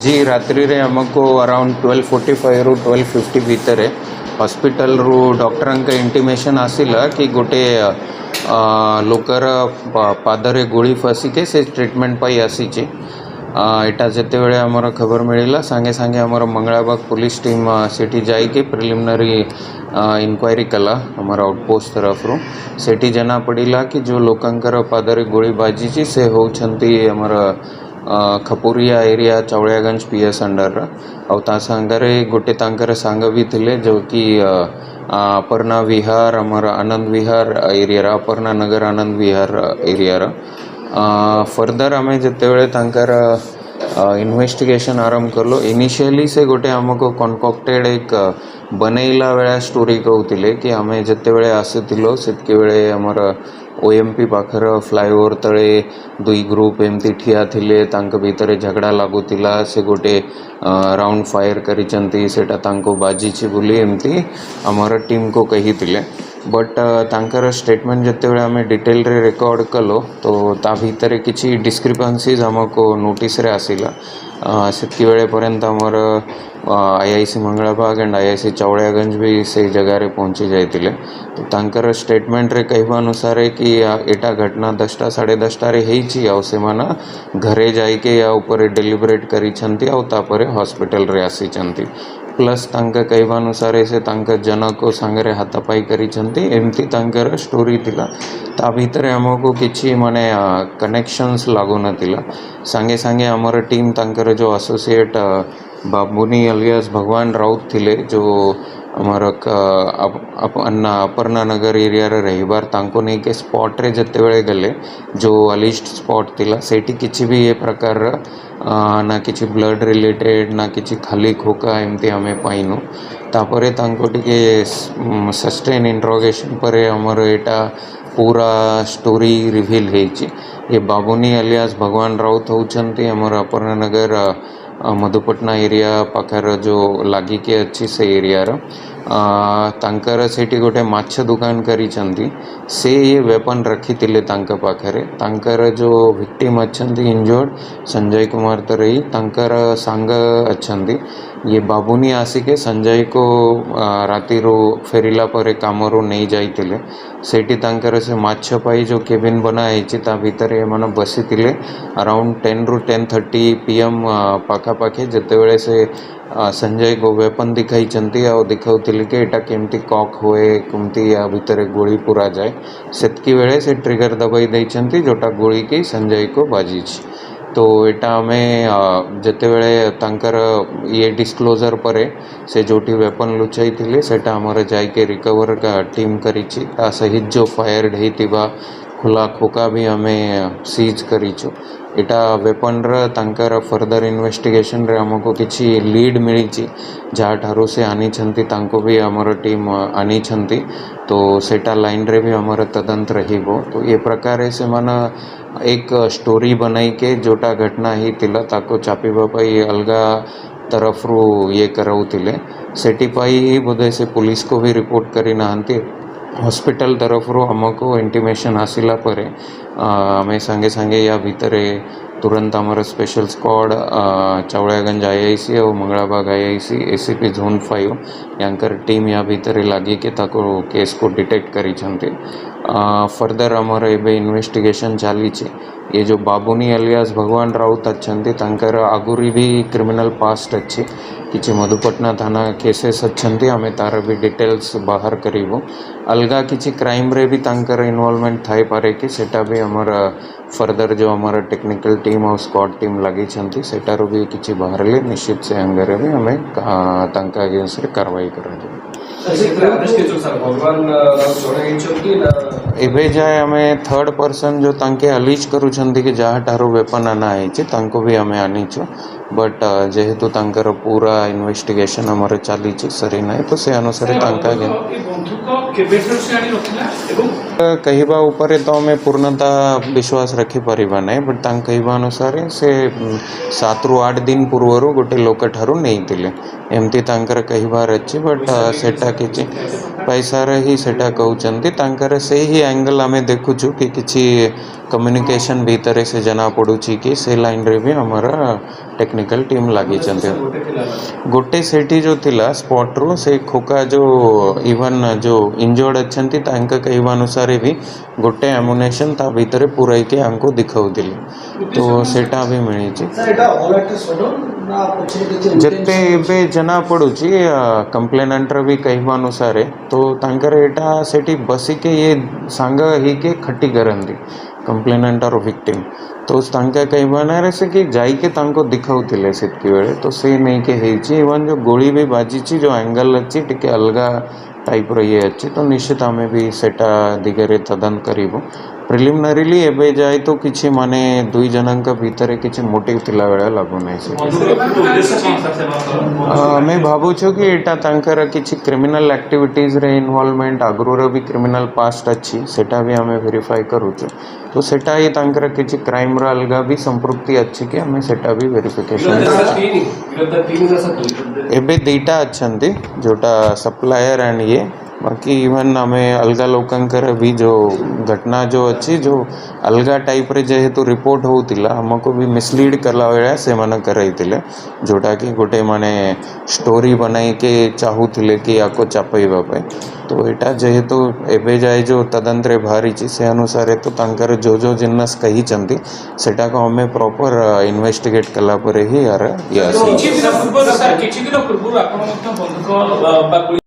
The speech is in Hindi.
जी रात्रि रे हमको अराउंड 12:45 रु 12:50 भितर हॉस्पिटल रु डॉक्टर इंटिमेशन आसिला कि गोटे लोकर पादरे गोली फसिके से ट्रीटमेंट पाई आसीचे। एटा जिते बड़े आमर खबर मिलला सांगे सांगे आमर मंगलाबाग पुलिस टीम सेठी जाइके प्रिलिमिनरी इनक्वायरी कला आमर आउटपोस्ट तरफ रू सेठी जना पड़िला कि जो लोकंकर पादरे गोली बाजी से होउछंती आमर खपुरिया एरिया चावड़ियागंज पीएस अंडर आ सांगरे गोटे तांकर सांग भी थिले जो कि अपर्णा विहार आमर आनंद विहार एरिया अपर्णा नगर आनंद विहार एरिया फर्दर आम जिते तांकर इन्वेस्टिगेशन आरंभ कलो। इनिशियली से गोटे आमको कनकक्टेड एक बनैला बेला स्टोरी कहते कि आम जिते बड़े आसीलो सेतके बेले आमर ओएमपी पाखर फ्लाईओवर तले दुई ग्रुप एमती ठिया थिले तांक भितर झगड़ा लागुतिला से गोटे राउंड फायर करिचंती सेटा तांको बाजीची बोली एमती आमर टीम को कही थिले। बट तांकर स्टेटमेंट जिते आम डिटेल रे रिकॉर्ड कलो तो ता भितर किसी डिस्क्रिपेंसीज आमको नोटिस रे आसिला। सेतकी बेले पर्यंत आमर आईआईसी मंगलाबाग एंड आईआईसी चावड़ियागंज भी से जगह रे पहुंची जाइतिले। तो तांकर स्टेटमेंट रे कहवा अनुसार है कि एटा घटना 10टा 10:30 रे हेची आ सेमाना घरे जाइके या ऊपर डेलिब्रेट करिछंती आ तापरे हॉस्पिटल रे आसीचंती। प्लस तांका कहवा अनुसार से तांका जनक सांगरे हाथापाई करिछंती एमती तांकर स्टोरी थिला। ता भितर हमको किछि माने कनेक्शंस लागो नथिला। सांगे सांगे हमर टीम तांकर जो एसोसिएट बाबुनी अलियास भगवान राउत थिले जो आमर अपर्णा नगर एरिया रहीबार तांको नहीं के स्पॉट रे जते बेले गले जो अलिस्ट स्पॉट थिला सेठी किछि भी ये प्रकार ना किछि ब्लड रिलेटेड ना किछि खाली खोका एमती आमे पाइनु। तापरे तांको टिके सस्टेन इंट्रोगेशन पर आमर एटा पूरा स्टोरी रिवील हेची। ये बाबुनी अलियास भगवान राउत होउछंती आमर अपर्णा नगर मधुपटना एरिया पाखर जो लागी के अच्छी से एरिया तांकर सेठी गोटे माछ दुकान करिछंती से ये वेपन रखी तिले तांका पाखरे। तांकर जो विक्टिम अच्छंती इंजर्ड संजय कुमार तरई तांकर सांग अच्छंती ये बाबुनी आसिके संजय को राति रो फेरिला परे कामरो नहीं जाइतिले सेठी तांकर से माछ पाई जो केबिन बना हेची ता भितर एमाने बसितिले अराउंड 10 रु 10:30 PM पाखापाखि जेतेबेले से संजय को वेपन दिखाई आ दिखाउतिले कि एटा केमती कॉक हुए केमती या भितर गोली पूरा जाए सेतकी बेले से ट्रिगर दबाई देइछंती जोटा गोली की संजय को बाजीची। तो एटा हमें जितेबले तांकर ये डिस्क्लोजर परे से जोटी वेपन लुचाई थिले सेटा हमर जाइके रिकवर का टीम करिछि ता सहित जो फायर हेतिबा खुला खोका भी हमें सीज करिछु। एटा वेपन तांकर फर्दर इन्वेस्टिगेशन रे हमको किछि लीड मिली जहाँ ठारू से आनी छंती तांको भी हमर टीम आनी छंती तो सेटा लाइन रे भी हमर तदंत रहिबो। तो ये प्रकार से माना एक स्टोरी बनाई के जोटा घटना ही तिला ताको चापिबा पाई अलगा तरफ रू ये कराउतिले सेटी पाई ही बोधे से पुलिस को भी रिपोर्ट करी नाहंती हॉस्पिटल तरफ रो हमको इंटिमेशन आसिला परे आमे सांगे सांगे या भितरे तुरंत आमर स्पेशल स्क्वाड चावड़ियागंज आईआईसी और मंगलाबाग आईआईसी एसीपी जोन 5 यांकर टीम या भितरे लागी के ताको केस को डिटेक्ट करी छंती। फर्दर आमर एबे इन्वेस्टिगेशन चाली छे। ये जो बाबुनी अलियास भगवान राउत अच्छंती तांकर आगुरी भी क्रिमिनल पास्ट अच्छी किसी मधुपटना थाना केसेस अच्छंती आमे तार भी डिटेल्स बाहर करिबो। अलगा किसी क्राइम रे भी तांकर इन्वॉल्वमेंट थाई पारे कि सेटा भी हमर फर्दर जो हमारा टेक्निकल टीम और स्क्वाड टीम लगी छंती सेटारो भी किसी बाहर ले निश्चित से अंगरे भी हमें तांका अगेंस्ट कार्रवाई कराबो। एबे जाए हमें थर्ड पर्सन जो तांके अलीज करूछंती कि जहाँ ठारो वेपन आना है तांको भी हमें आनी छो। बट जेहेतु तांकर पूरा इन्वेस्टिगेशन हमारे चली सरी ना तो से अनुसार तांका कहवा ऊपर तो हमें पूर्णता विश्वास रखी पारिबा नहीं। बट तांक कहवा अनुसार से 7 रु 8 दिन पूर्वर गोटे लोक ठारू नहीं थिले एमती तांकर कहबार अच्छी। बट सेटा किछि पैसा ही सेटा कहउचंती तांकर से ही एंगल आमे देखुछु कि किछि कम्युनिकेशन भीतर से जना पड़ुची कि से लाइन रे भी हमारा टेक्निकल टीम लगी गोटे सेठी जो थिला स्पॉट रो से खोका जो इवन जो इंजर्ड अच्छंती तांका कहवा अनुसार भी गोटे एमुनेशन ता भीतर पुराई के हमको दिखाउदिले तो सेटा भी मिली जते एबे जना पड़ुची कंप्लेनेंट भी कहवा अनुसार तो तांकर एटा सेठी बसी के ये सांग ही के खट्टी करंदी कंप्लेनेंट और विक्टिम तो तांका कहवाना रे से कि जाई के तांको दिखाउतिले सेतकी बेले तो से नहीं के हेची इवन जो गोली भी बाजीची जो एंगल अच्छी टिके अलगा टाइप रो ये अच्छी तो निश्चित आमे भी सेटा दिगरे तदन करिबो प्रिलिमिनरीली एबे जाए तो किछि माने दुई जनक भीतर किछि मोटिव थिला बेला लागु नै से मैं भाबु छु कि एटा तांकर किछि क्रिमिनल एक्टिविटीज रे इन्वॉल्वमेंट आगुर भी क्रिमिनल पास्ट अच्छी सेटा भी हमें वेरीफाई करू छु तो सेटा ही तांकर किछि क्राइम रो अलगा भी संपृक्ति अच्छी कि हमें सेटा भी वेरिफिकेशन एबे दुईटा अच्छंती जोटा सप्लायर एंड ये बाकी इवन आमे अलगा लोकंकर भी जो घटना जो अच्छी जो अलगा टाइप रे जेहेतु रिपोर्ट होतिला हमको भी मिसलीड करला बेला से मन करैतिले जोटा कि गोटे माने स्टोरी बनाई के चाहूतिले कि आको चापैबा पे तो एटा जेहेतु एबे जाए जो तदंतरे भारी ची से अनुसार तो तांकर जो जो जिन्नस कही चंती सेटा को हमें प्रॉपर इन्वेस्टिगेट कला परे ही यार किछि दिन पूर्व सर किछि दिन पूर्व आपण बंधुक